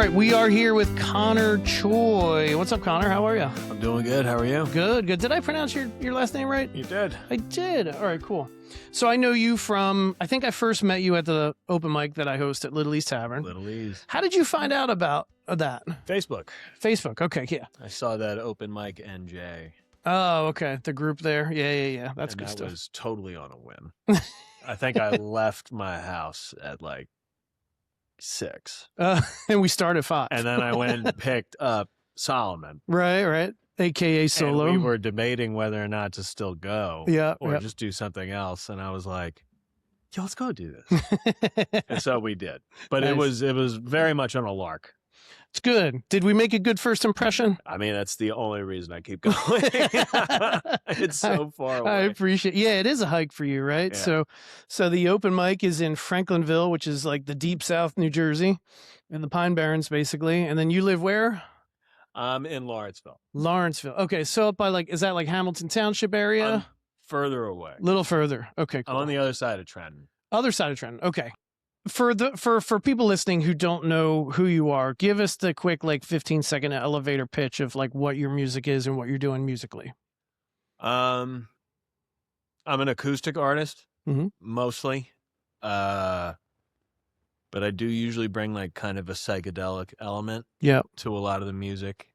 right, we are here with Conor Choi. What's up, Conor? How are you? I'm doing good. How are you? Good, good. Did I pronounce your last name right? You did. I did. All right, cool. So I know you from, I think I first met you at the open mic that I host at Little East Tavern. Little East. How did you find out about that? Facebook. Facebook. Okay, yeah. I saw that open mic NJ. Oh, okay. The group there. Yeah. That's good that stuff. Was totally on a whim. I think I left my house at like 6. And we started at 5. And then I went and picked up Solomon. Right. AKA Solo. And we were debating whether or not to still go. Yeah. Or just do something else. And I was like, yeah, let's go do this. And so we did. But Nice. it was very much on a lark. It's good. Did we make a good first impression? I mean, that's the only reason I keep going. It's so far away. I appreciate. Yeah, it is a hike for you, right? Yeah. So the open mic is in Franklinville, which is like the deep South New Jersey, in the Pine Barrens, basically. And then you live where? I'm in Lawrenceville. Lawrenceville. Okay, so up by is that like Hamilton Township area? Further away. Little further. Okay, cool. I'm on the other side of Trenton. Other side of Trenton. Okay. For people listening who don't know who you are, give us the quick 15-second elevator pitch of what your music is and what you're doing musically. I'm an acoustic artist, mostly, but I do usually bring kind of a psychedelic element to a lot of the music.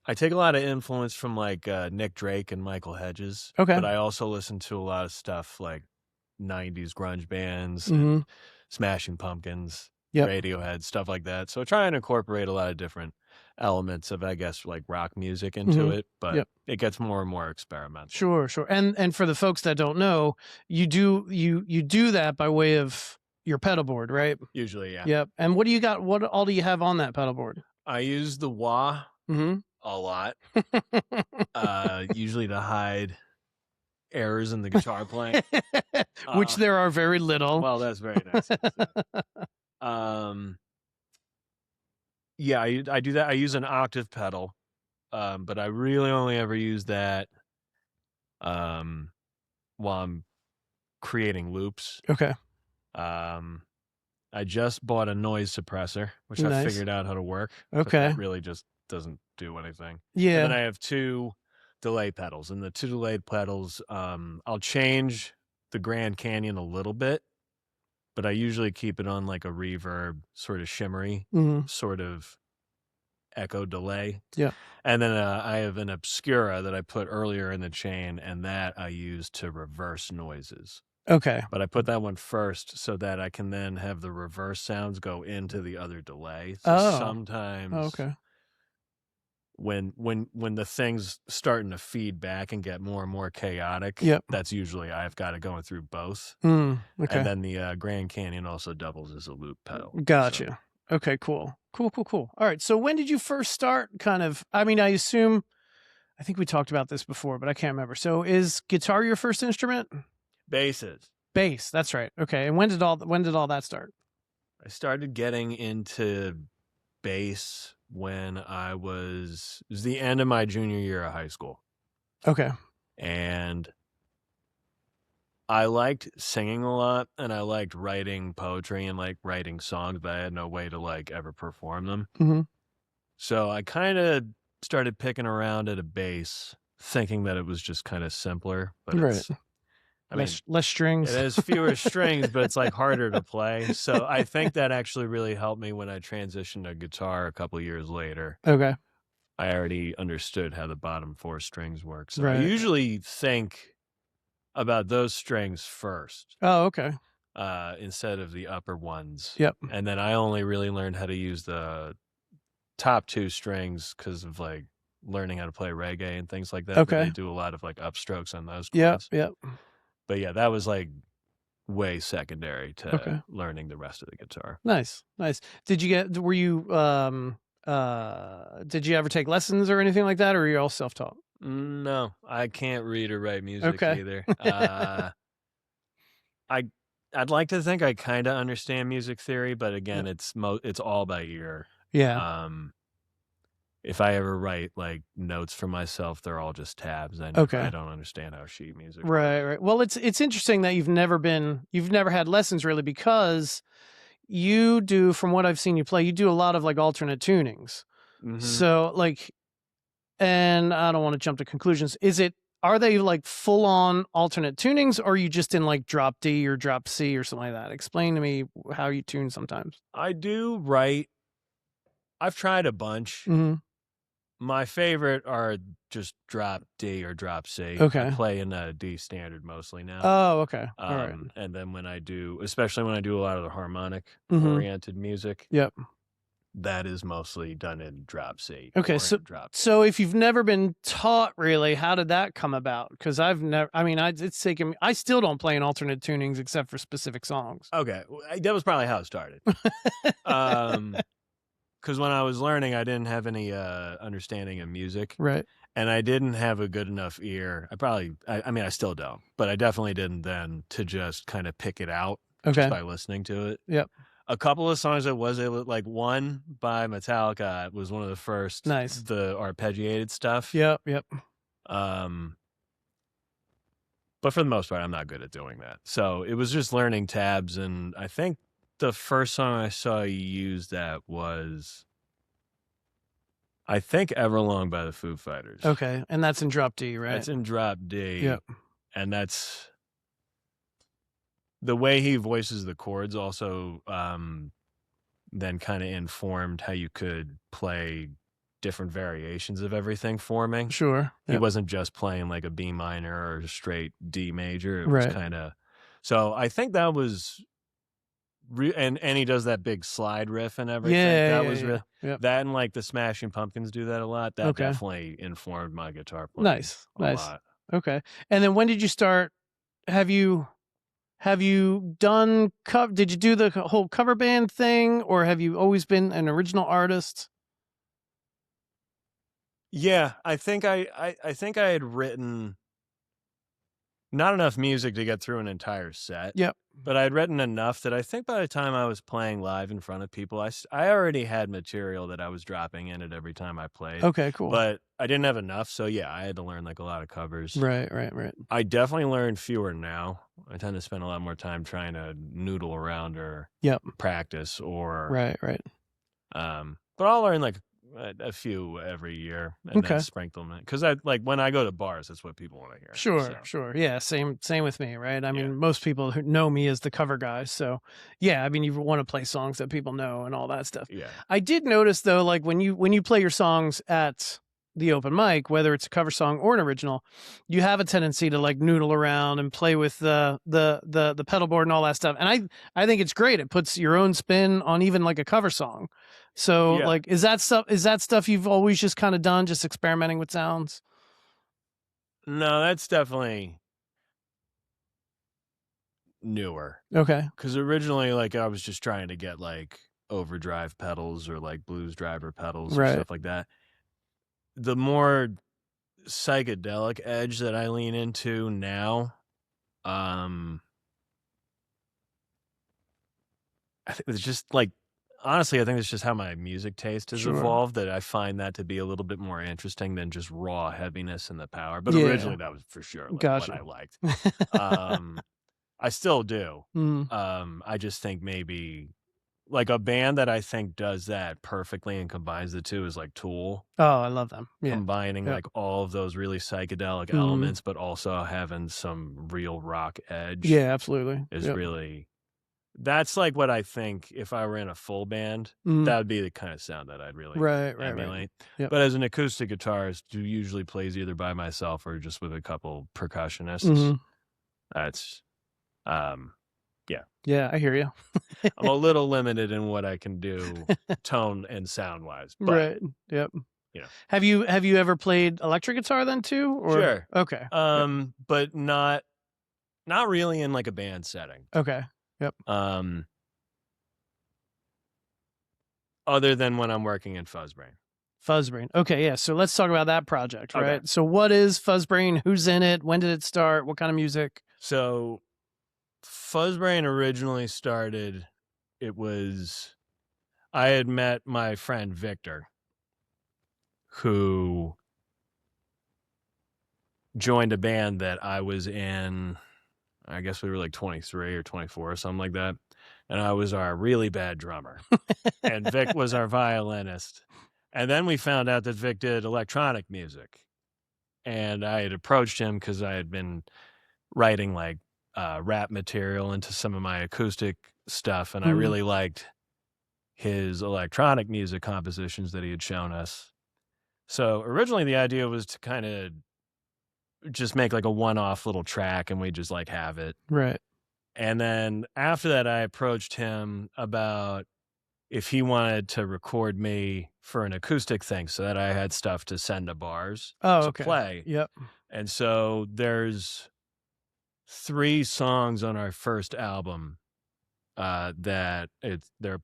I take a lot of influence from Nick Drake and Michael Hedges. Okay. But I also listen to a lot of stuff like 90s grunge bands, Smashing Pumpkins, Radiohead, stuff like that. So I try and incorporate a lot of different elements of, I guess, rock music into it, but it gets more and more experimental. Sure. And for the folks that don't know, you do that by way of your pedal board, right? Usually, yeah. Yep. And what do you got? What all do you have on that pedal board? I use the wah. A lot, usually to hide errors in the guitar playing, which there are very little. Well, that's very nice. Yeah, I do that. I use an octave pedal, but I really only ever use that while I'm creating loops. Okay. I just bought a noise suppressor, which I Nice. figured out how to work. Okay. It really just doesn't do anything. Yeah. And then I have 2 delay pedals, and the 2 delayed pedals, I'll change the Grand Canyon a little bit, but I usually keep it on a reverb, sort of shimmery, sort of echo delay. Yeah. And then I have an Obscura that I put earlier in the chain, and that I use to reverse noises. Okay. But I put that one first so that I can then have the reverse sounds go into the other delay. So sometimes okay. when the thing's starting to feed back and get more and more chaotic, that's usually I've got it going through both. Okay. And then the Grand Canyon also doubles as a loop pedal. Gotcha. So. Okay, cool. All right. So when did you first start I think we talked about this before, but I can't remember. So is guitar your first instrument? Bass, that's right. Okay. And when did all that start? I started getting into bass when it was the end of my junior year of high school. Okay. And I liked singing a lot, and I liked writing poetry and writing songs, but I had no way to ever perform them. So I kind of started picking around at a bass, thinking that it was just kind of simpler, but right. Less strings. It has fewer strings, but it's harder to play. So I think that actually really helped me when I transitioned to guitar a couple of years later. Okay. I already understood how the bottom 4 strings work. So right. I usually think about those strings first. Oh, okay. Instead of the upper ones. Yep. And then I only really learned how to use the top 2 strings because of learning how to play reggae and things like that. Okay. They do a lot of upstrokes on those chords. Yep. But yeah, that was way secondary to learning the rest of the guitar. Nice. Did you ever take lessons or anything like that, or are you all self-taught? No, I can't read or write music either. I'd like to think I kind of understand music theory, but again, it's all by ear. Yeah. If I ever write notes for myself, they're all just tabs. I don't understand how sheet music works. Right. Well, it's interesting that you've never had lessons really, because you do, from what I've seen you play, you do a lot of like alternate tunings. So like, and I don't want to jump to conclusions. Are they like full on alternate tunings, or are you just in like drop D or drop C or something like that? Explain to me how you tune sometimes. I do write. I've tried a bunch. My favorite are just drop D or drop C. Okay. I play in a D standard mostly now. Oh, okay. All right. And then when I do, especially when I do a lot of the harmonic oriented music. Yep. That is mostly done in drop C. Okay, so if you've never been taught really, how did that come about? Because I've never. I mean, it's taken me. I still don't play in alternate tunings except for specific songs. Okay, that was probably how it started. Because when I was learning, I didn't have any understanding of music, right? And I didn't have a good enough ear. I mean, I still don't, but I definitely didn't then to just kind of pick it out just by listening to it. Yep. A couple of songs that was like one by Metallica was one of the first. Nice. The arpeggiated stuff. Yep. But for the most part, I'm not good at doing that. So it was just learning tabs, and I think the first song I saw you use that was, I think, Everlong by the Foo Fighters. Okay, and that's in drop D, right? That's in drop D. Yep. And that's the way he voices the chords also then kind of informed how you could play different variations of everything forming. Sure. He wasn't just playing like a B minor or a straight D major. It was kind of, so I think that was, and he does that big slide riff and everything. That was real. That and like the Smashing Pumpkins do that a lot. That definitely informed my guitar playing. Nice. A lot. Okay. And then when did you start? Have you done did you do the whole cover band thing, or have you always been an original artist? Yeah, I think I had written not enough music to get through an entire set. Yep. But I had written enough that I think by the time I was playing live in front of people, I already had material that I was dropping in it every time I played. Okay, cool. But I didn't have enough, so yeah, I had to learn like a lot of covers. Right. I definitely learn fewer now. I tend to spend a lot more time trying to noodle around or practice or right. But I'll learn like a few every year and then sprinkle them in, because I like when I go to bars, that's what people want to hear. Sure. Yeah, same with me, right? I mean, most people who know me as the cover guy, so yeah. I mean, you want to play songs that people know and all that stuff. Yeah. I did notice though, like when you play your songs at the open mic, whether it's a cover song or an original, you have a tendency to like noodle around and play with the pedal board and all that stuff. And I think it's great. It puts your own spin on even like a cover song. So like, is that stuff you've always just kind of done, just experimenting with sounds? No, that's definitely newer. Okay. Because originally, like, I was just trying to get like overdrive pedals or like blues driver pedals or stuff like that. The more psychedelic edge that I lean into now, I think it's just like, honestly, I think it's just how my music taste has evolved, that I find that to be a little bit more interesting than just raw heaviness and the power. But originally that was for sure like what I liked. I still do. I just think maybe like a band that I think does that perfectly and combines the two is like Tool. Oh, I love them. Yeah. Combining like all of those really psychedelic elements, but also having some real rock edge. Yeah, absolutely. Is really, that's like what I think if I were in a full band, that would be the kind of sound that I'd really emulate. Yep. But as an acoustic guitarist who usually plays either by myself or just with a couple percussionists, that's, yeah, I hear you. I'm a little limited in what I can do tone and sound wise. Right. Yep. You know. Have you ever played electric guitar then too? Or? Sure. Okay. But not really in like a band setting. Okay. Yep. Other than when I'm working in Fuzzbrain. Fuzzbrain. Okay, yeah. So let's talk about that project, right? Okay. So what is Fuzzbrain? Who's in it? When did it start? What kind of music? So Fuzzbrain originally started, I had met my friend Victor, who joined a band that I was in. I guess we were like 23 or 24 or something like that. and I was our really bad drummer, and Vic was our violinist. And then we found out that Vic did electronic music, and I had approached him because I had been writing like rap material into some of my acoustic stuff, and I really liked his electronic music compositions that he had shown us. So originally the idea was to kind of just make like a one-off little track and we just like have it. Right. And then after that, I approached him about if he wanted to record me for an acoustic thing so that I had stuff to send to bars to play. Yep. And so there's 3 songs on our first album they're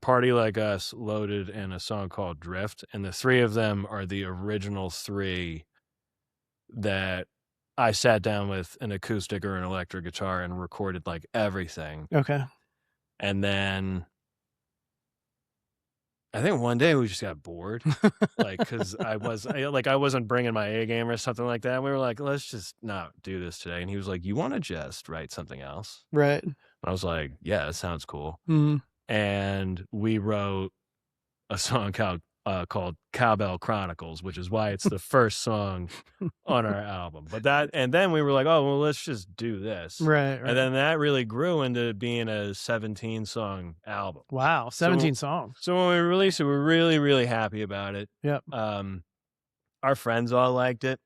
Party Like Us, Loaded, and a song called Drift. And the 3 of them are the original 3 that I sat down with an acoustic or an electric guitar and recorded like everything. Okay. And then I think one day we just got bored, like, because I wasn't bringing my A game or something like that. We were like, let's just not do this today. And he was like, you want to just write something else? Right. I was like, yeah, that sounds cool. Mm-hmm. And we wrote a song called Cowbell Chronicles, which is why it's the first song on our album. And then we were like, oh, well, let's just do this. Right. And then that really grew into being a 17-song album. Wow, 17 songs. So when we released it, we're really, really happy about it. Yep. Our friends all liked it.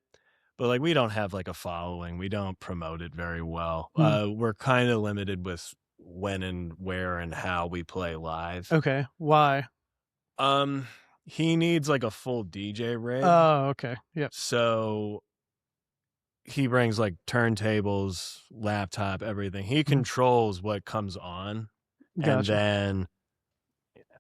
But like we don't have like a following. We don't promote it very well. We're kind of limited with when and where and how we play live. Okay. Why? He needs like a full DJ rig. Oh, okay. Yep. So he brings like turntables, laptop, everything. He controls what comes on. Gotcha. And then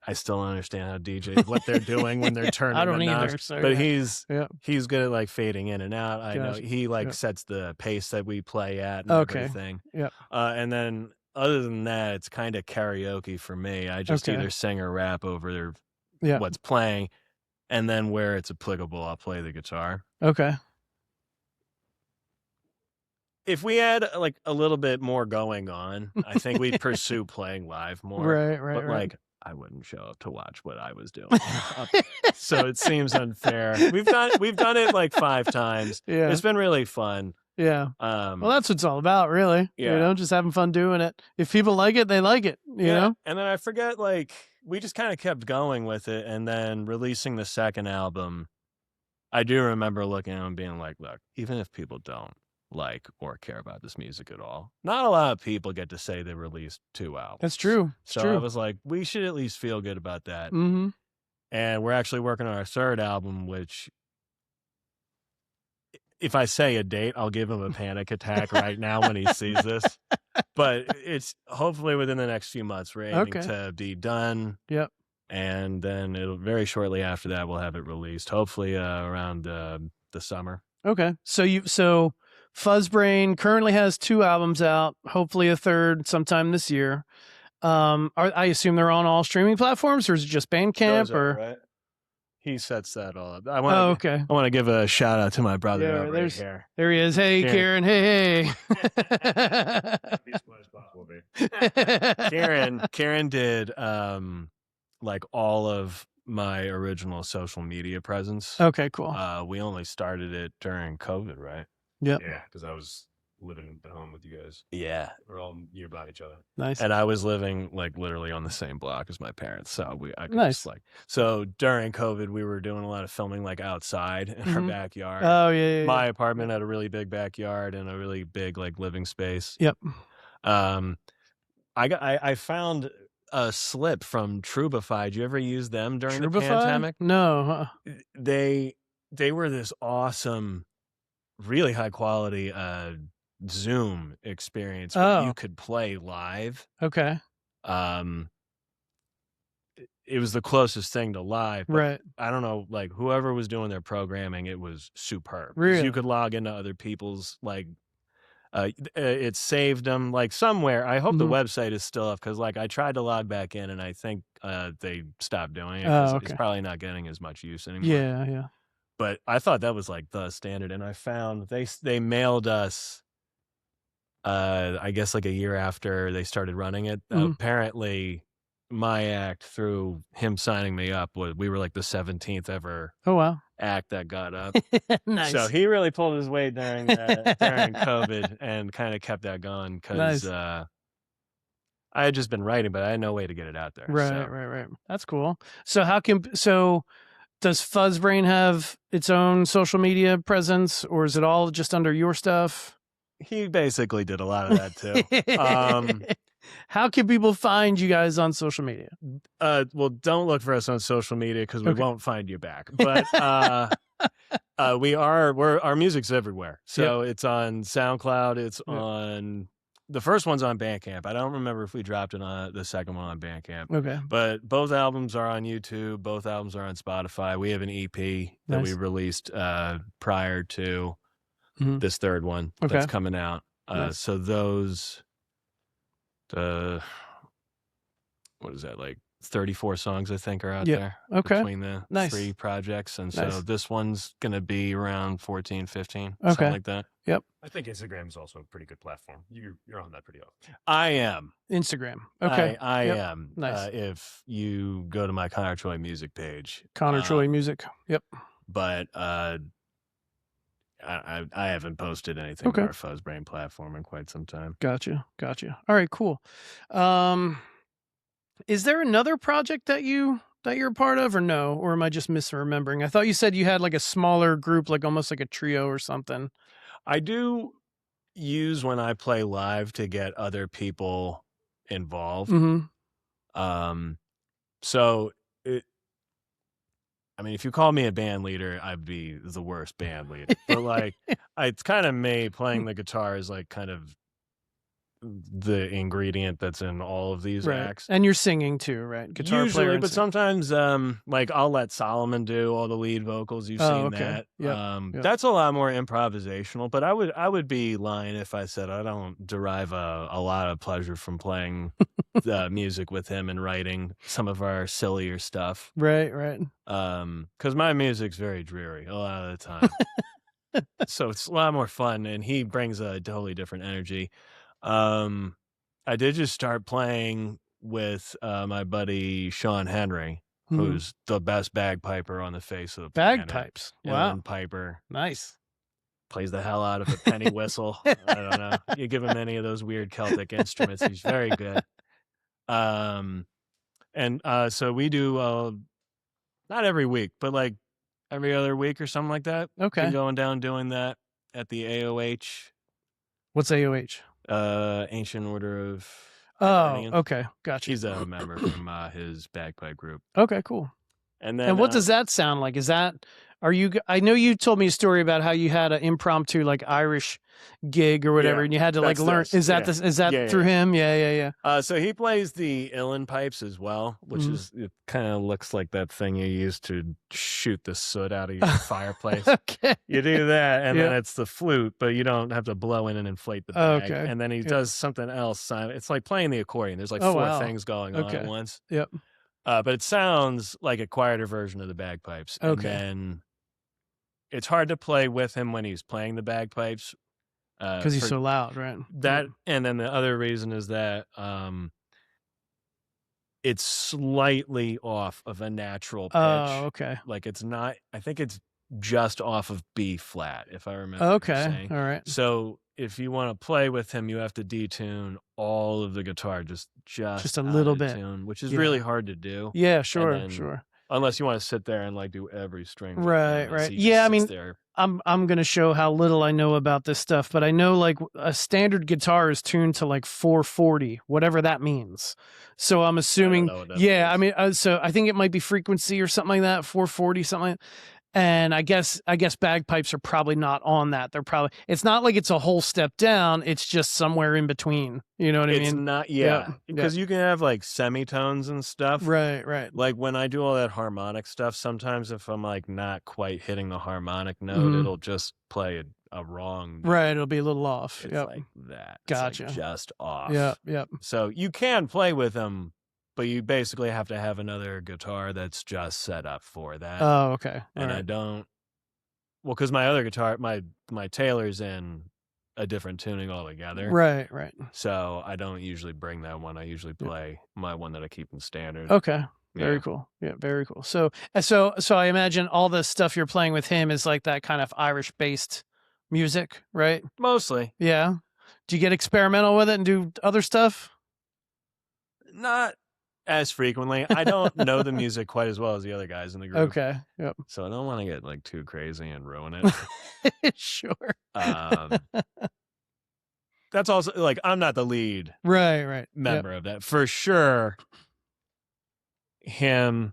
I still don't understand how DJs what they're doing when they're turning. I don't the either. knobs, So but yeah. he's good at like fading in and out. I know he like sets the pace that we play at and everything. Yeah. And then other than that, it's kind of karaoke for me. I just either sing or rap over what's playing, and then where it's applicable, I'll play the guitar. Okay. If we had like a little bit more going on, I think we'd pursue playing live more. Right. But like I wouldn't show up to watch what I was doing. So it seems unfair. We've done it like 5 times. Yeah. It's been really fun. Yeah. Well, that's what it's all about, really. Yeah. You know, just having fun doing it. If people like it, they like it, you know? And then I forget, like, we just kind of kept going with it. And then releasing the second album, I do remember looking at it and being like, look, even if people don't like or care about this music at all, not a lot of people get to say they released 2 albums. That's true. It's true. I was like, we should at least feel good about that. Mm-hmm. And we're actually working on our 3rd album, which if I say a date, I'll give him a panic attack right now when he sees this. But it's hopefully within the next few months. We're aiming to be done. Yep. And then it'll very shortly after that, we'll have it released, hopefully around the summer. Okay. So Fuzzbrain currently has 2 albums out, hopefully a 3rd sometime this year. I assume they're on all streaming platforms, or is it just Bandcamp? Right? He sets that all up. I want to give a shout out to my brother over here. There he is. Hey, Kieran. Hey. Kieran did like all of my original social media presence. Okay, cool. We only started it during COVID, right? Yep. Yeah, because I was living at home with you guys. Yeah. We're all nearby each other. Nice. And I was living like literally on the same block as my parents. So I could just so during COVID, we were doing a lot of filming like outside in our backyard. Oh, yeah. My apartment had a really big backyard and a really big like living space. Yep. I found a slip from Trubify. Did you ever use them during the pandemic? No. They were this awesome, really high quality Zoom experience where you could play live. Okay. It was the closest thing to live. Right. I don't know, like whoever was doing their programming, it was superb. Really? You could log into other people's like. It saved them like somewhere. I hope the website is still up because like I tried to log back in and I think they stopped doing it. It's probably not getting as much use anymore. Yeah. But I thought that was like the standard, and I found they mailed us I guess like a year after they started running it. Apparently, my act, through him signing me up, we were like the 17th ever Oh, wow. act that got up. Nice. So he really pulled his weight during COVID and kind of kept that going because Nice. I had just been writing, but I had no way to get it out there. Right. That's cool. So does Fuzzbrain have its own social media presence, or is it all just under your stuff? He basically did a lot of that too. How can people find you guys on social media? Well, don't look for us on social media because we won't find you back. But our music's everywhere. So it's on SoundCloud. It's on. The first one's on Bandcamp. I don't remember if we dropped it on the second one on Bandcamp. Okay. But both albums are on YouTube. Both albums are on Spotify. We have an EP that we released prior to this third one that's coming out. So those, what is that, like 34 songs I think are out there between the three projects. And so this one's going to be around 14, 15, something like that. Yep. I think Instagram is also a pretty good platform. You're on that pretty often. I am. Instagram. Okay. I am. Nice. If you go to my Conor Choi music page. Conor Choi music. Yep. But I haven't posted anything on our Fuzzbrain platform in quite some time. Gotcha. All right, cool. Is there another project that you're a part of, or no? Or am I just misremembering? I thought you said you had like a smaller group, like almost like a trio or something. I do use when I play live to get other people involved. So if you call me a band leader, I'd be the worst band leader. But like, it's kind of me playing the guitar is like kind of the ingredient that's in all of these acts. And you're singing too, right? Guitar usually, player, but sometimes like I'll let Solomon do all the lead vocals. You've seen that. That's a lot more improvisational, but I would be lying if I said I don't derive a lot of pleasure from playing the music with him and writing some of our sillier stuff. Right. Because my music's very dreary a lot of the time. So it's a lot more fun, and he brings a totally different energy. I did just start playing with my buddy Sean Henry, who's the best bagpiper on the face of the planet. Bagpipes. Wow. Piper. Nice. Plays the hell out of a penny whistle. I don't know. You give him any of those weird Celtic instruments, he's very good. So we do not every week, but like every other week or something like that. Okay. Been going down doing that at the AOH. What's AOH? Ancient Order of. Oh, okay, gotcha. He's a member from his bagpipe group. Okay, cool. And what does that sound like? I know you told me a story about how you had an impromptu like Irish gig or whatever, and you had to like learn. Is that through him? Yeah. So he plays the uilleann pipes as well, which is, it kind of looks like that thing you use to shoot the soot out of your fireplace. Okay. You do that, and then it's the flute, but you don't have to blow in and inflate the bag. Okay. And then he does something else. It's like playing the accordion. There's like four things going on at once. Yep. But it sounds like a quieter version of the bagpipes. Okay. And then it's hard to play with him when he's playing the bagpipes. Because he's so loud, right? That, and then the other reason is that it's slightly off of a natural pitch. Oh, okay. Like it's not, I think it's just off of B flat, if I remember. Okay, all right. So if you want to play with him, you have to detune all of the guitar just a little bit, tune, which is really hard to do. Yeah, sure. Unless you want to sit there and like do every string. Right. Yeah, I mean, I'm going to show how little I know about this stuff, but I know like a standard guitar is tuned to like 440, whatever that means. So I'm assuming, I mean, so I think it might be frequency or something like that, 440, something like that. And I guess bagpipes are probably not on that. It's not like it's a whole step down. It's just somewhere in between. You know what I mean? It's not, because you can have like semitones and stuff. Right. Like when I do all that harmonic stuff, sometimes if I'm like not quite hitting the harmonic note, it'll just play a wrong note. Right, it'll be a little off. It's like that. Gotcha. It's like just off. Yep. So you can play with them, but you basically have to have another guitar that's just set up for that. Oh, okay. And I don't, because my other guitar, my Taylor's in a different tuning altogether. Right, right. So I don't usually bring that one. I usually play my one that I keep in standard. Okay. Very cool. Yeah, very cool. So I imagine all the stuff you're playing with him is like that kind of Irish-based music, right? Mostly. Yeah. Do you get experimental with it and do other stuff? Not as frequently. I don't know the music quite as well as the other guys in the group. Okay. Yep. So I don't want to get like too crazy and ruin it. Sure. That's also like I'm not the lead right member of that for sure. There's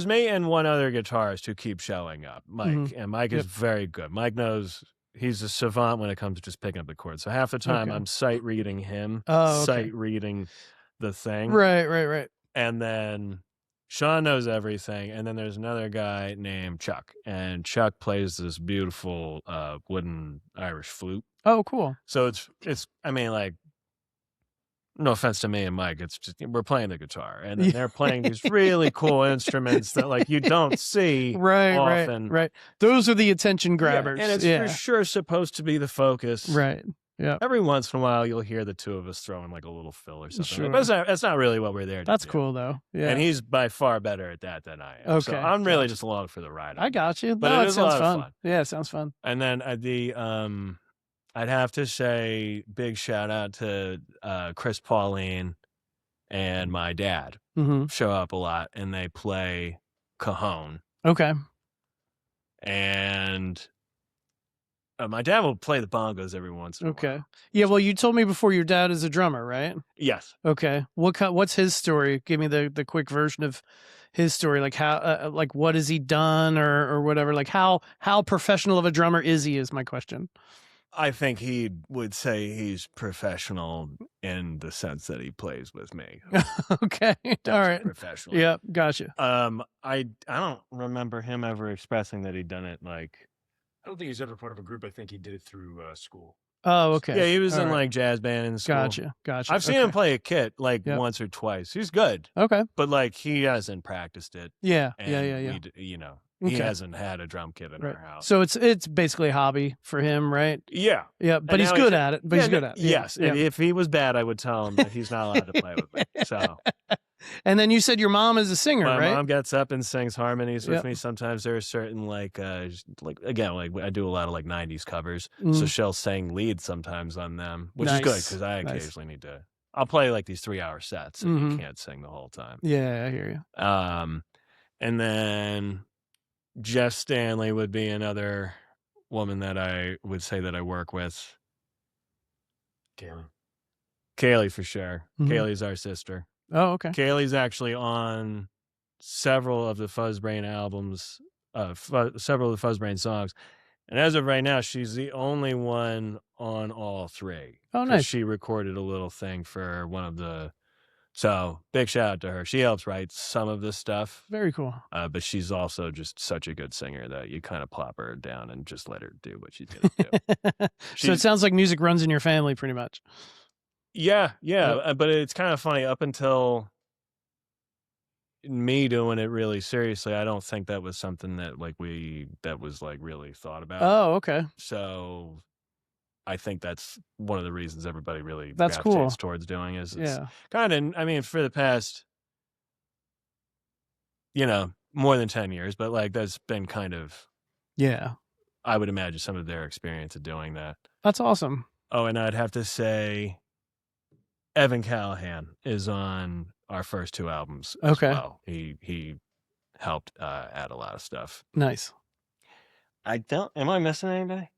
me and one other guitarist who keep showing up, Mike, and Mike is very good. Mike knows he's a savant when it comes to just picking up the chords. So half the time I'm sight reading him, sight reading the thing. Right. And then Sean knows everything. And then there's another guy named Chuck, and Chuck plays this beautiful wooden Irish flute. Oh, cool. So it's I mean, like, no offense to me and Mike, it's just we're playing the guitar, and then they're playing these really cool instruments that like you don't see often. Right. Those are the attention grabbers, and it's for sure supposed to be the focus, right? Yeah. Every once in a while, you'll hear the two of us throwing like a little fill or something. Sure. But that's not really what we're there to That's do. cool though. Yeah. And he's by far better at that than I am. Okay. So I'm really just along for the ride. I got you. But no, it is sounds a lot of fun. Yeah, it sounds fun. And then I'd have to say big shout out to Chris Pauline and my dad. Show up a lot, and they play cajon. Okay. And my dad will play the bongos every once in a while. Yeah, well, you told me before your dad is a drummer, right? Yes. Okay. What's his story? Give me the quick version of his story. Like how, like what has he done or whatever? Like how professional of a drummer is he? Is my question. I think he would say he's professional in the sense that he plays with me. Okay. All right. Professional. Yeah. Gotcha. I don't remember him ever expressing that he'd done it like. I don't think he's ever part of a group. I think he did it through school. Oh, okay. Yeah, he was in like jazz band in school. Gotcha. I've seen him play a kit like once or twice. He's good. Okay. But like he hasn't practiced it. Yeah. He hasn't had a drum kit in our house. So it's basically a hobby for him, right? Yeah. Yeah, but he's good at it. Yes. Yeah. If he was bad, I would tell him that he's not allowed to play with me. So. And then you said your mom is a singer, right? My mom gets up and sings harmonies with me. Sometimes there are certain like again, like I do a lot of like 90s covers. So she'll sing lead sometimes on them, which is good because I occasionally need to. I'll play like these 3-hour sets and you can't sing the whole time. Yeah, I hear you. And then Jess Stanley would be another woman that I would say that I work with. Kaylee for sure. Kaylee's our sister. Oh, okay. Kaylee's actually on several of the Fuzzbrain albums, several of the Fuzzbrain songs. And as of right now, she's the only one on all 3. Oh, nice. She recorded a little thing for one of the... So, big shout out to her. She helps write some of this stuff. Very cool. But she's also just such a good singer that you kind of plop her down and just let her do what she's going to do. So it sounds like music runs in your family pretty much. Yeah. But it's kind of funny. Up until me doing it really seriously, I don't think that was something that was like really thought about. Oh, okay. So I think that's one of the reasons everybody really gravitates cool. Towards doing is it's kind of, I mean, for the past, more than 10 years, but like that's been kind of, I would imagine some of their experience of doing that. That's awesome. Oh, and I'd have to say Evan Callahan is on our first 2 albums as well. He helped add a lot of stuff. Nice. Am I missing anybody?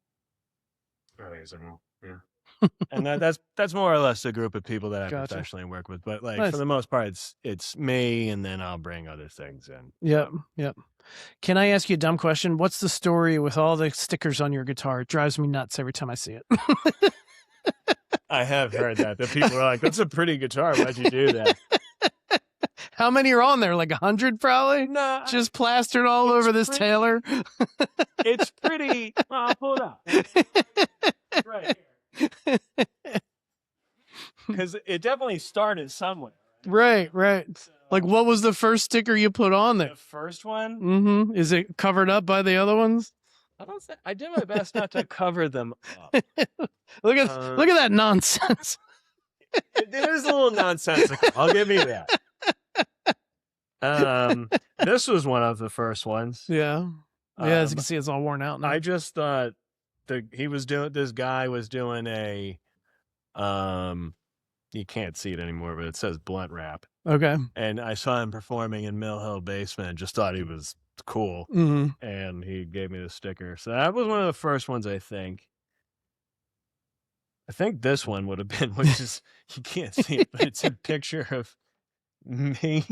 I think it's everyone. Yeah. And that's more or less the group of people that I professionally work with. But like for the most part, it's me, and then I'll bring other things in. Yep. Can I ask you a dumb question? What's the story with all the stickers on your guitar? It drives me nuts every time I see it. I have heard that people are like, "That's a pretty guitar. Why'd you do that?" How many are on there? Like 100 probably? No. Just plastered all over this Taylor? It's pretty... I'll pull it out. Right here. Because it definitely started somewhere. Right. So, like what was the first sticker you put on there? The first one? Mm-hmm. Is it covered up by the other ones? I did my best not to cover them up. Look at that nonsense. It is a little nonsensical. I'll give you that. This was one of the first ones. Yeah. As you can see, it's all worn out now. I just thought this guy was doing a, you can't see it anymore, but it says blunt rap. Okay. And I saw him performing in Mill Hill Basement and just thought he was cool. And he gave me the sticker. So that was one of the first ones, I think. I think this one would have been, which is, you can't see it, but it's a picture of me.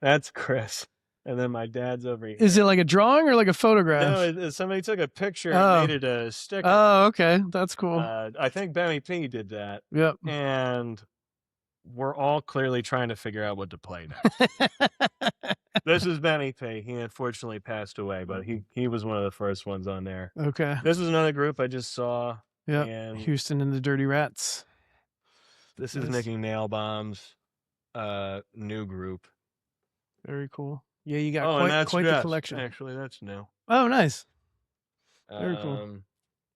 That's Chris. And then my dad's over here. Is it like a drawing or like a photograph? No, somebody took a picture and made it a sticker. Oh, okay. That's cool. I think Benny P did that. Yep. And we're all clearly trying to figure out what to play next. This is Benny P. He unfortunately passed away, but he was one of the first ones on there. Okay. This was another group I just saw. Yeah. Houston and the Dirty Rats. This is Nicky Nailbomb's new group. Very cool. Yeah, you got quite the collection. Actually, that's new. Oh, nice. Very cool.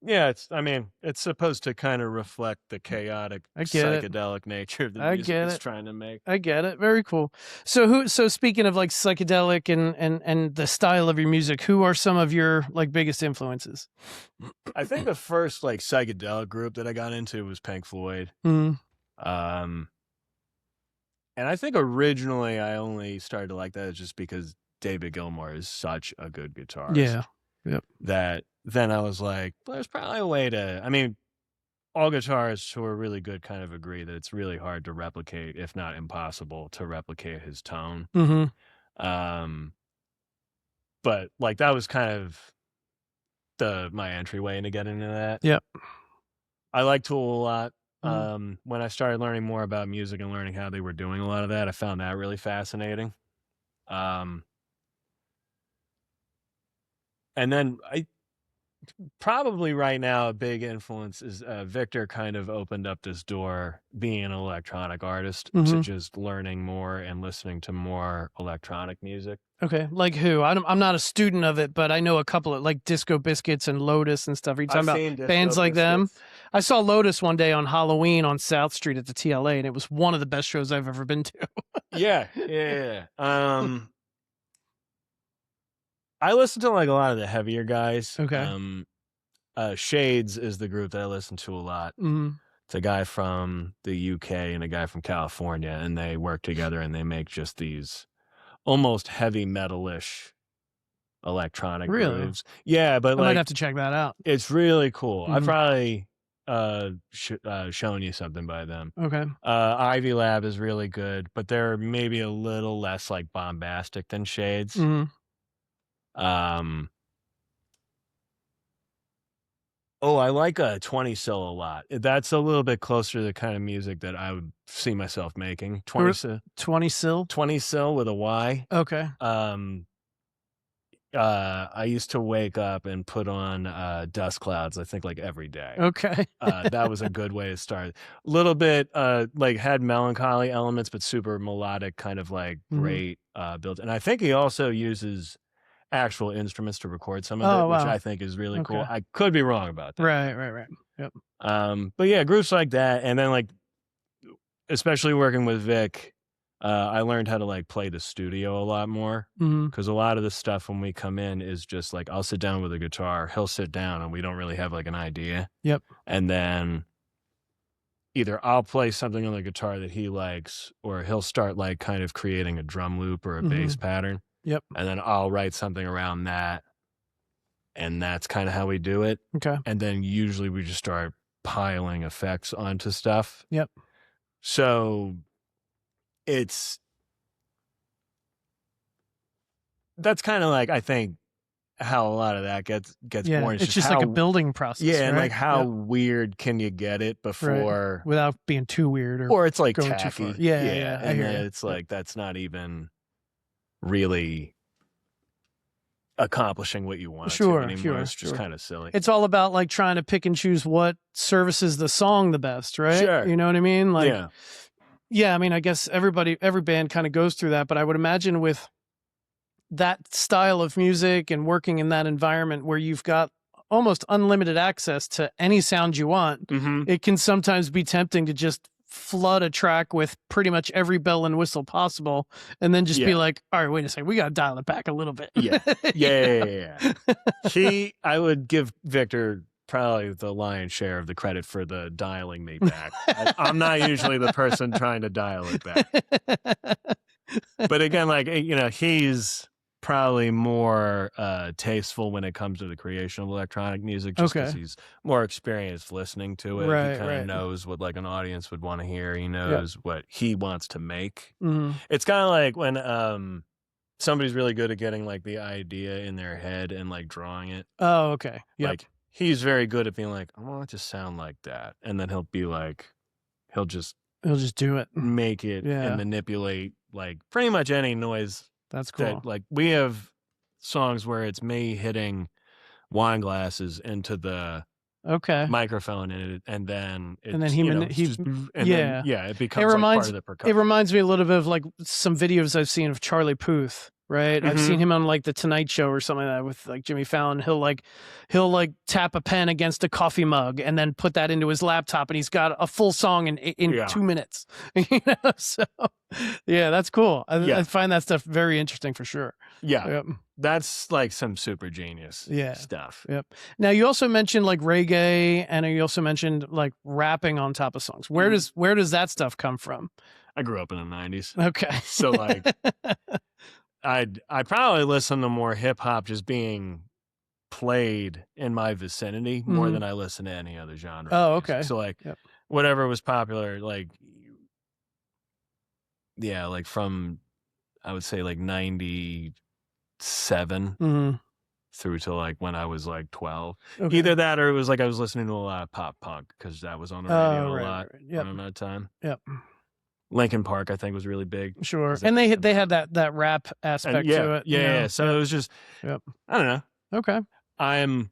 Yeah, it's supposed to kind of reflect the chaotic psychedelic nature of the music it's trying to make. I get it. Very cool. So speaking of like psychedelic and the style of your music, who are some of your like biggest influences? I think the first like psychedelic group that I got into was Pink Floyd. And I think originally I only started to like that just because David Gilmour is such a good guitarist. Yeah. Yep. That then I was like, well, there's probably a way to, all guitarists who are really good kind of agree that it's really hard to replicate, if not impossible, to replicate his tone. But like that was kind of my entryway into getting into that. Yep. I like Tool a lot. When I started learning more about music and learning how they were doing a lot of that, I found that really fascinating. And then probably right now a big influence is Victor kind of opened up this door, being an electronic artist, to just learning more and listening to more electronic music. Okay, like who? I'm not a student of it, but I know a couple of like Disco Biscuits and Lotus and stuff. Are you talking about bands like them? I saw Lotus one day on Halloween on South Street at the TLA, and it was one of the best shows I've ever been to. Yeah. I listen to like a lot of the heavier guys. Okay. Shades is the group that I listen to a lot. It's a guy from the UK and a guy from California, and they work together and they make just these almost heavy metal-ish electronic grooves. Yeah, but I might have to check that out. It's really cool. I've probably shown you something by them. Okay. Ivy Lab is really good, but they're maybe a little less like bombastic than Shades. I like a 20 Sil a lot. That's a little bit closer to the kind of music that I would see myself making. 20 Sil? 20 Sil with a Y. Okay. I used to wake up and put on Dust Clouds, I think like every day. Okay. That was a good way to start. A little bit like had melancholy elements, but super melodic, kind of like great build. And I think he also uses actual instruments to record some of it, which I think is really cool. I could be wrong about that. Right. Yep. But yeah, groups like that, and then like especially working with Vic, I learned how to like play the studio a lot more, because a lot of the stuff when we come in is just like I'll sit down with a guitar, he'll sit down, and we don't really have like an idea. Yep. And then either I'll play something on the guitar that he likes, or he'll start like kind of creating a drum loop or a bass pattern. Yep. And then I'll write something around that. And that's kind of how we do it. Okay. And then usually we just start piling effects onto stuff. Yep. So that's kind of like, I think, how a lot of that gets born. It's just like a building process. Yeah. And like how weird can you get it before. Without being too weird. Or it's like going tacky. Too far. Yeah. And then it's like, that's not even really accomplishing what you want to anymore. It's just kind of silly. It's all about like trying to pick and choose what services the song the best, right? Sure. You know what I mean? Like, yeah. I mean, I guess every band kind of goes through that, but I would imagine with that style of music and working in that environment where you've got almost unlimited access to any sound you want, it can sometimes be tempting to just flood a track with pretty much every bell and whistle possible, and then just be like, all right, wait a second, we got to dial it back a little bit. I would give Victor probably the lion's share of the credit for the dialing me back. I'm not usually the person trying to dial it back. But again, like, you know, he's probably more tasteful when it comes to the creation of electronic music, just because he's more experienced listening to it. He kind of knows what like an audience would want to hear. He knows what he wants to make. It's kind of like when somebody's really good at getting like the idea in their head and like drawing it. Oh, okay. Like he's very good at being like, I want it to sound like that. And then he'll be like, he'll just do it, make it and manipulate like pretty much any noise. That's cool. That, like, we have songs where it's me hitting wine glasses into the microphone and then it becomes like part of the percussion. It reminds me a little bit of like some videos I've seen of Charlie Puth. Right. I've seen him on like the Tonight Show or something like that with like Jimmy Fallon. He'll tap a pen against a coffee mug and then put that into his laptop, and he's got a full song in 2 minutes. You know? So yeah, that's cool. I find that stuff very interesting for sure. Yeah. That's like some super genius stuff. Now you also mentioned like reggae, and you also mentioned like rapping on top of songs. Where does that stuff come from? I grew up in the 90s. Okay. So like I probably listen to more hip hop just being played in my vicinity more than I listen to any other genre. Oh, okay. So like whatever was popular, like like from I would say like 97 through to like when I was like 12. Okay. Either that or it was like I was listening to a lot of pop punk because that was on the radio a lot around that time. Linkin Park, I think, was really big. Sure. And they had that rap aspect to it. Yeah. So it was just, I don't know. Okay. I'm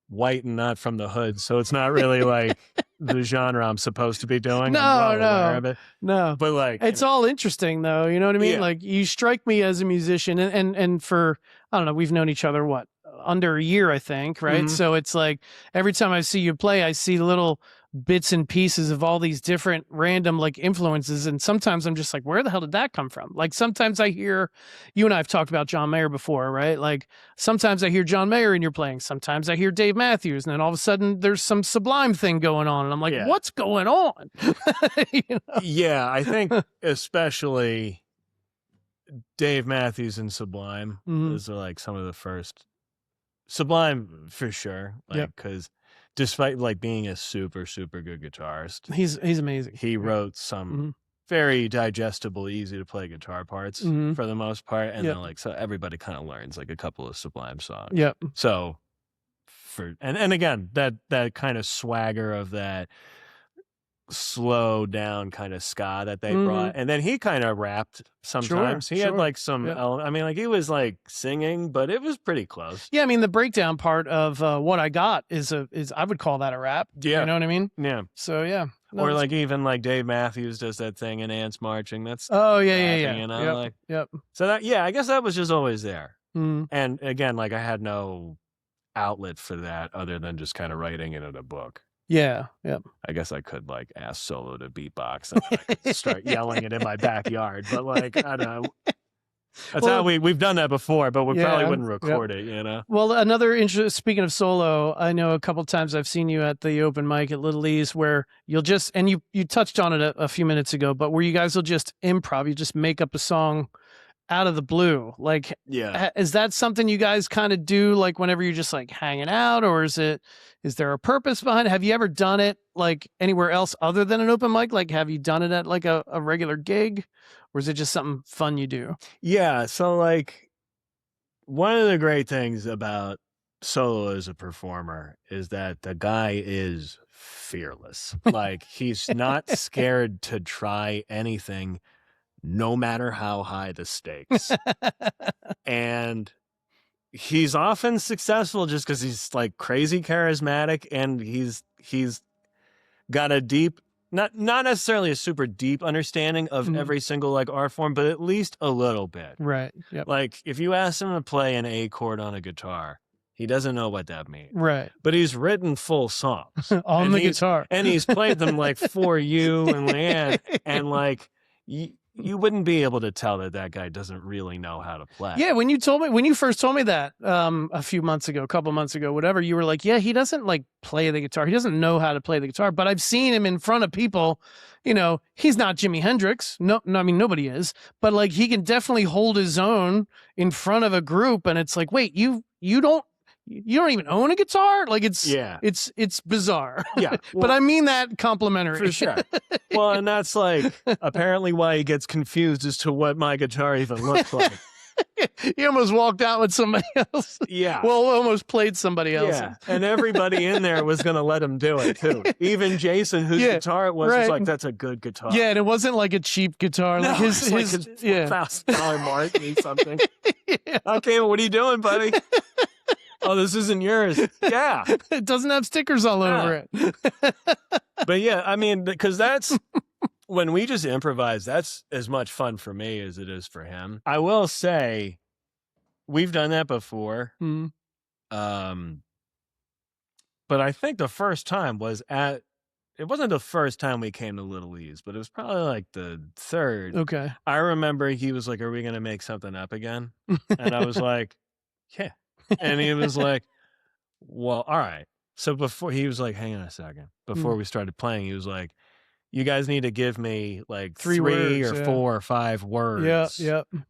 white and not from the hood, so it's not really like the genre I'm supposed to be doing. No. But like, it's all interesting though. You know what I mean? Like you strike me as a musician, and for, I don't know, we've known each other, under a year, I think, right? So it's like every time I see you play, I see little bits and pieces of all these different random like influences, and sometimes I'm just like, where the hell did that come from? Like sometimes I hear, you and I have talked about John Mayer before, right? Like sometimes I hear John Mayer and you're playing, sometimes I hear Dave Matthews, and then all of a sudden there's some Sublime thing going on, and I'm like, what's going on? You know? Yeah, I think especially Dave Matthews and Sublime, those are like some of the first. Sublime for sure, like because despite like being a super, super good guitarist, he's amazing. He wrote some very digestible, easy to play guitar parts for the most part, and then like so everybody kind of learns like a couple of Sublime songs. So and again that kind of swagger of that slow down kind of ska that they brought, and then he kind of rapped sometimes. He had like some I mean, like he was like singing, but it was pretty close. I mean the breakdown part of What I Got is I would call that a rap. You know what I mean? So or like even like Dave Matthews does that thing in Ants Marching. That's you know, like so that I guess that was just always there. And again, like I had no outlet for that other than just kind of writing it in a book. I guess I could like ask Solo to beatbox and I could start yelling it in my backyard, but like I don't know. That's how we've done that before, but we probably wouldn't record it, you know. Well, speaking of Solo, I know a couple times I've seen you at the open mic at Little E's where you'll just, and you touched on it a few minutes ago, but where you guys will just improv, you just make up a song out of the blue. Like, is that something you guys kind of do like whenever you're just like hanging out, or is there a purpose behind it? Have you ever done it like anywhere else other than an open mic? Like, have you done it at like a regular gig, or is it just something fun you do? Yeah. So like one of the great things about Solo as a performer is that the guy is fearless. Like he's not scared to try anything, no matter how high the stakes. And he's often successful just because he's like crazy charismatic, and he's got a deep not necessarily a super deep understanding of every single like art form, but at least a little bit. Right. Yep. Like if you ask him to play an A chord on a guitar, he doesn't know what that means. Right. But he's written full songs on the guitar, and he's played them like for you and Leanne, and like you wouldn't be able to tell that guy doesn't really know how to play. Yeah, when you first told me that a couple months ago, whatever, you were like, yeah, he doesn't like play the guitar. He doesn't know how to play the guitar, but I've seen him in front of people. You know, he's not Jimi Hendrix. No, I mean, nobody is, but like he can definitely hold his own in front of a group. And it's like, wait, you don't even own a guitar? Like it's bizarre. Yeah. Well, but I mean that complimentary. For sure. Well, and that's like apparently why he gets confused as to what my guitar even looks like. He almost walked out with somebody else. Yeah. Well, almost played somebody else. Yeah. And everybody in there was going to let him do it too. Even Jason, whose guitar it was like, that's a good guitar. Yeah, and it wasn't like a cheap guitar. No, like his $1,000 Martin or something. Okay, well, what are you doing, buddy? Oh, this isn't yours. Yeah. It doesn't have stickers all over it. But yeah, I mean, because that's when we just improvise, that's as much fun for me as it is for him. I will say we've done that before. Mm. But I think the first time it wasn't the first time we came to Little E's, but it was probably like the third. Okay. I remember he was like, "Are we going to make something up again?" And I was like, "Yeah." And he was like, well, all right. So before he was like, hang on a second. Before we started playing, he was like, you guys need to give me like three words, or 4 or 5 words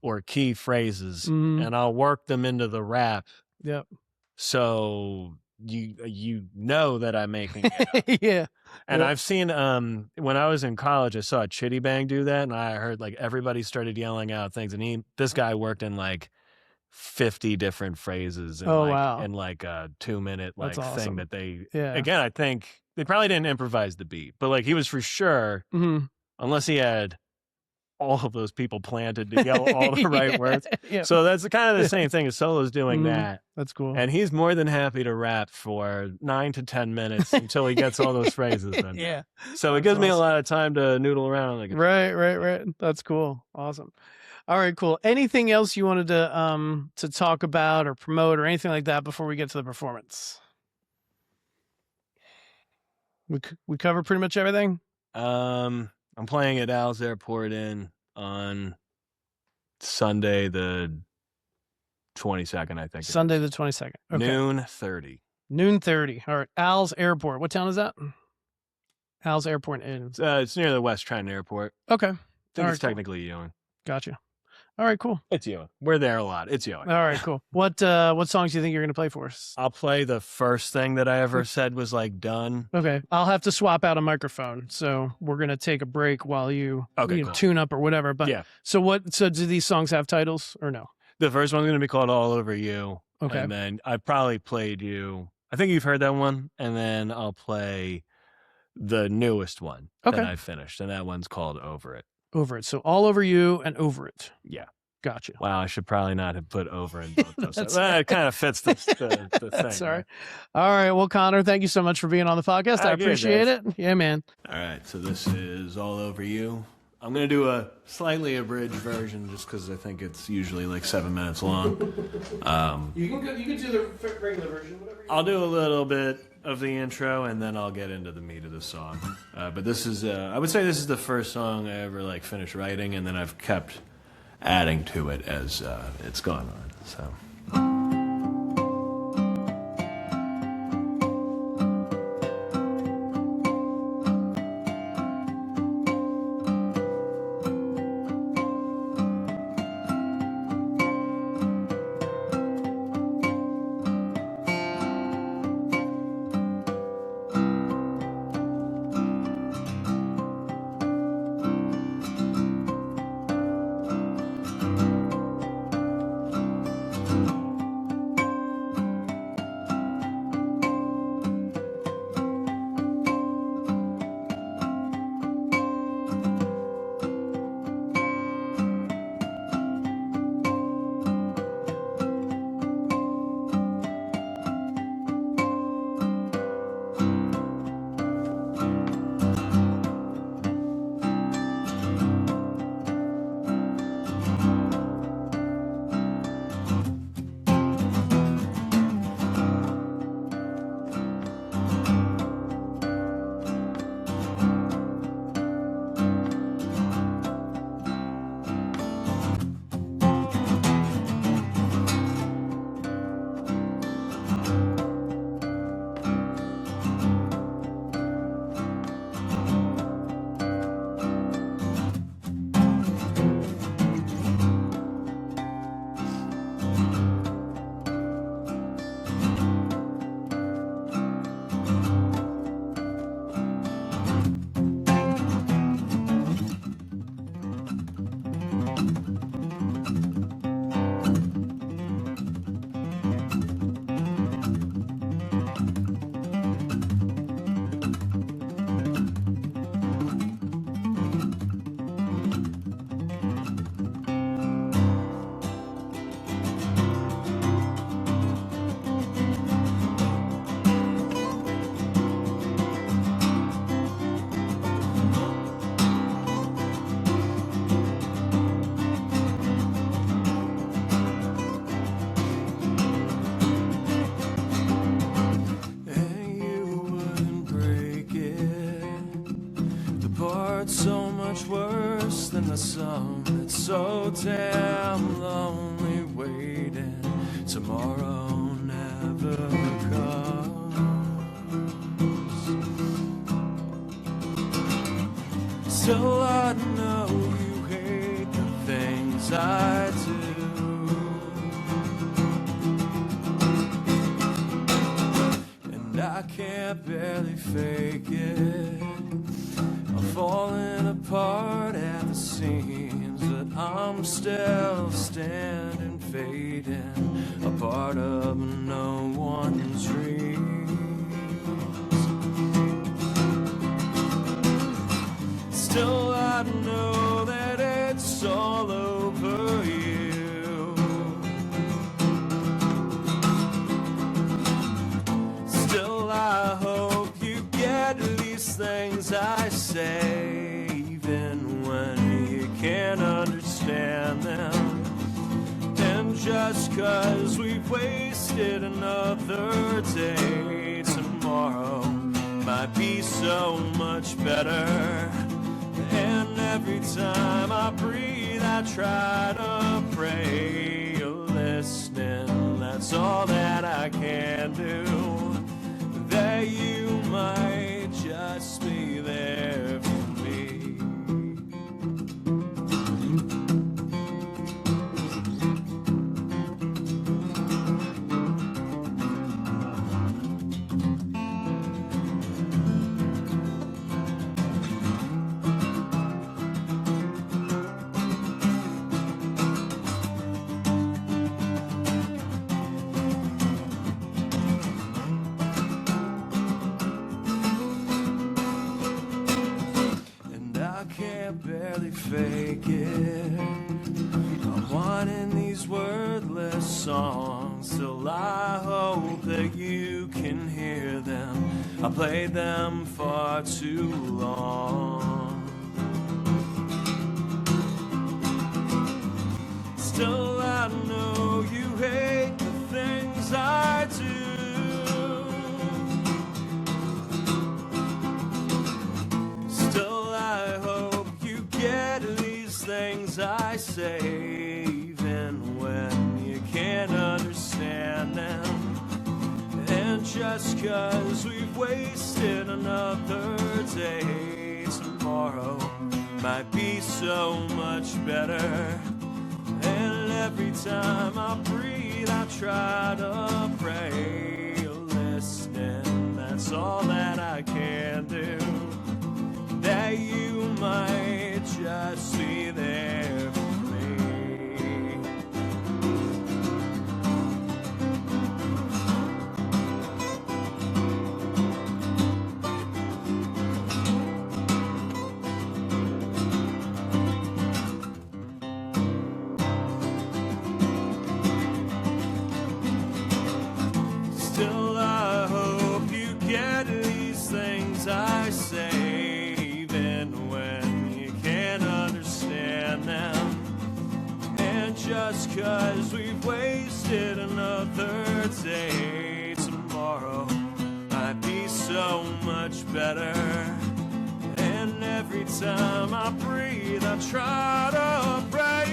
or key phrases, and I'll work them into the rap. Yep. So you know that I'm making it up. Yeah. And I've seen when I was in college, I saw Chitty Bang do that, and I heard like everybody started yelling out things, and this guy worked in like 50 different phrases in in like a 2-minute like thing that they again, I think they probably didn't improvise the beat, but like he was for sure, unless he had all of those people planted to yell all the right words. Yeah. So that's kind of the same thing as Solo's doing that. That's cool. And he's more than happy to rap for 9 to 10 minutes until he gets all those phrases in. Yeah. So it gives me a lot of time to noodle around. Like right. That's cool. Awesome. All right, cool. Anything else you wanted to talk about or promote or anything like that before we get to the performance? We cover pretty much everything. I'm playing at Al's Airport Inn on Sunday the 22nd, I think. Sunday the 22nd. Okay. Noon 30. Noon 30. All right. Al's Airport. What town is that? Al's Airport Inn. It's near the West Trenton Airport. Okay. I think it's technically Ewing. Gotcha. All right, cool. It's Ewing. We're there a lot. It's Ewing. All right, cool. What songs do you think you're going to play for us? I'll play the first thing that I ever said was like done. Okay. I'll have to swap out a microphone. So we're going to take a break while you, cool. tune up or whatever. But yeah. So do these songs have titles or no? The first one's going to be called All Over You. Okay. And then I probably played you. I think you've heard that one. And then I'll play the newest one that I finished. And that one's called Over It. Over It. So All Over You and Over It. Yeah. Gotcha. Wow, I should probably not have put over in both those. It kind of fits the thing. That's all right. All right. Well, Conor, thank you so much for being on the podcast. I appreciate it. Yeah, man. All right. So this is All Over You. I'm going to do a slightly abridged version just because I think it's usually like 7 minutes long. You can do the regular version, whatever. I'll do a little bit of the intro and then I'll get into the meat of the song. But this is, I would say this is the first song I ever finished writing, and then I've kept adding to it as it's gone on. So. the sun. It's so damn lonely waiting. Tomorrow never comes. Still I know you hate the things I do. And I can't barely fake it. I'm falling apart at the seams, but I'm still standing, fading, a part of no one's dreams. Still I know that it's all over you. Still I hope you get these things I say, even when you can't understand them. And just 'cause we've wasted another day, tomorrow might be so much better. And every time I breathe, I try to pray you're listening. That's all that I can do. That you might just be there for me. Fake it. I'm wanting these wordless songs till I hope that you can hear them. I played them far too long. Still I know you hate the things I do. Things I say, even when you can't understand them. And just 'cause we've wasted another day, tomorrow might be so much better. And every time I breathe, I try to pray you're listening. That's all that I can do. That you might just be there for me. Still I hope you get these things I say, just 'cause we've wasted another day, tomorrow might be so much better. And every time I breathe, I try to pray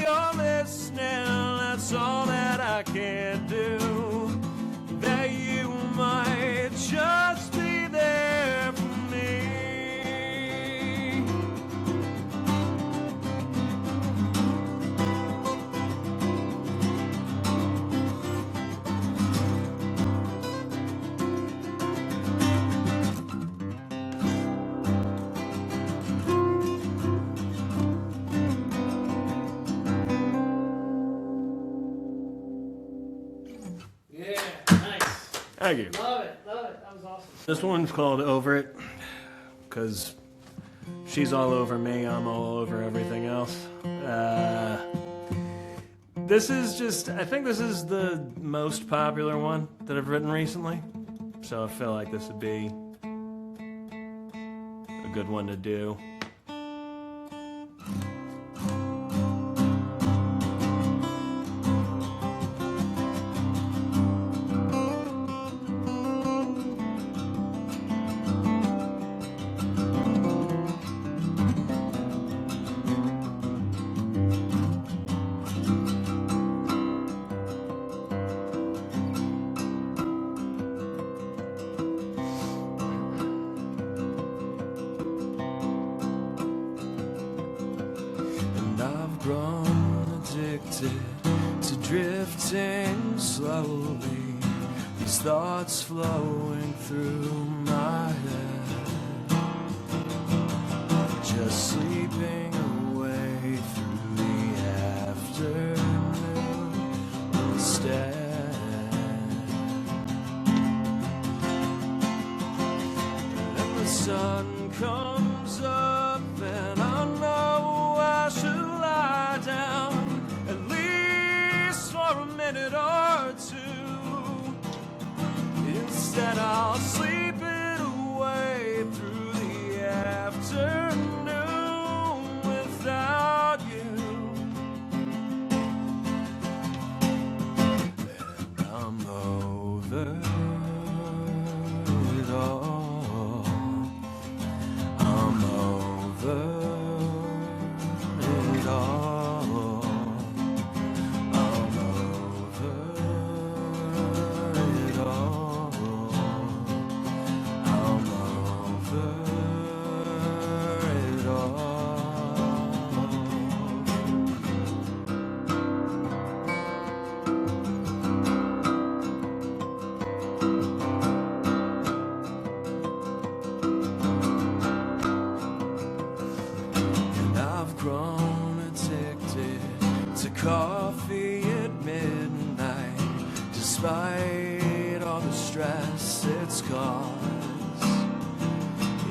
you're listening. That's all that I can do. That you might just be there for me. Thank you. Love it. That was awesome. This one's called Over It, because she's all over me, I'm all over everything else. This is just, I think this is the most popular one that I've written recently, so I feel like this would be a good one to do. addicted to drifting slowly, these thoughts flowing through my head, just sleeping away through the afternoon instead. And the sun comes up and I know I should lie down at least for a minute or two. Instead I'll sleep it away through the afternoon without you. And I'm over it all. I'm over it all. I'm over it all. I'm over it all. And I've grown addicted to coffee at midnight, despite all the stress it's caused.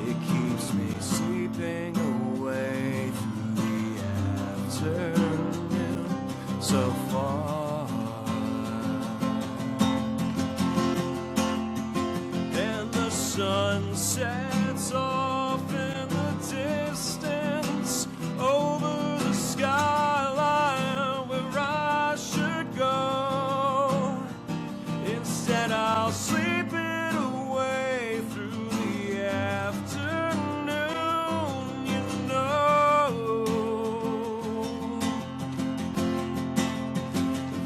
It keeps me sleeping away through the afternoon so far. And the sun sets off in the distance over the skyline where I should go. Instead I'll sleep it away through the afternoon, you know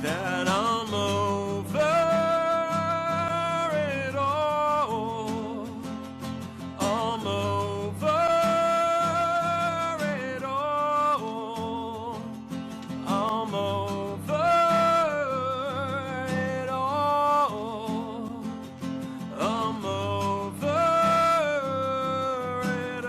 that I'm over it all. I'm over it all. I'm over it all. I'm over it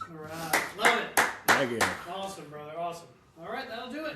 All right. Love it. Thank you. Awesome, brother. Awesome. All right, that'll do it.